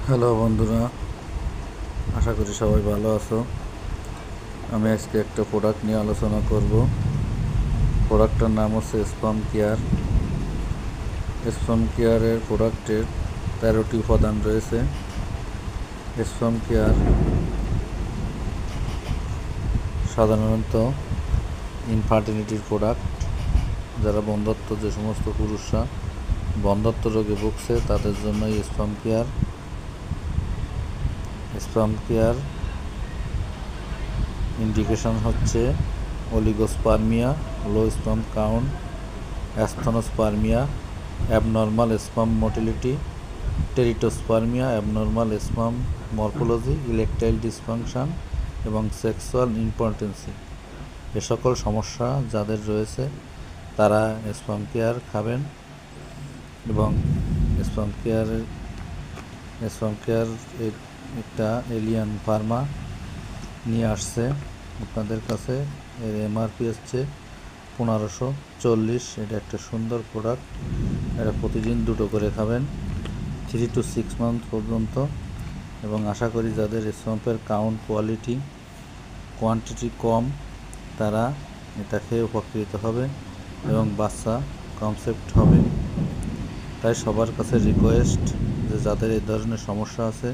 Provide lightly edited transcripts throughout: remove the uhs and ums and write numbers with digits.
Hello বন্ধুরা, আশা করি সবাই ভালো আছো। আমি আজকে একটা প্রোডাক্ট নিয়ে আলোচনা করব। প্রোডাক্টটার নাম হচ্ছে স্পাম কেয়ার। স্পাম কেয়ারের প্রোডাক্টের 13টি উপাদান রয়েছে। স্পাম কেয়ার সাধারণত ইনফার্টিলিটির প্রোডাক্ট। যারা বন্ধ্যত্ব, যে সমস্ত পুরুষরা বন্ধ্যত্ব রোগে ভুগছে তাদের জন্য এই স্পাম কেয়ার ইন্ডিকেশন হচ্ছে oligospermia, low sperm count, asthenospermia, abnormal sperm motility, teratospermia, abnormal sperm morphology, erectile dysfunction এবং সেক্সুয়াল ইম্পটেন্সি। এ সকল সমস্যা যাদের রয়েছে তারা স্পাম কেয়ার খাবেন। এবং স্পাম কেয়ার একটা এলিয়ান ফার্মা নিয়ে আসছে আপনাদের কাছে। এর এমআরপি হচ্ছে 1540। এটা একটা সুন্দর প্রোডাক্ট। এটা প্রতিদিন 2টো করে খাবেন 3 to 6 মান্থ পর্যন্ত। এবং আশা করি যাদের স্পাম্পের কাউন্ট কোয়ান্টিটি কম তারা এটা খেয়ে উপকৃত হবে এবং বাচ্চা কনসেপ্ট হবে। তাই সবার কাছে রিকোয়েস্ট যে যাদের এই ধরনের সমস্যা আছে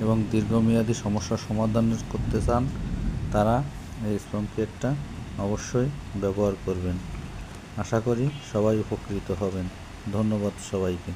এবং দীর্ঘমেয়াদী সমস্যার সমাধান করতে চান তারা এই স্পাম কেয়ারটা অবশ্যই ব্যবহার করবেন। আশা করি সবাই উপকৃত হবেন। ধন্যবাদ সবাইকে।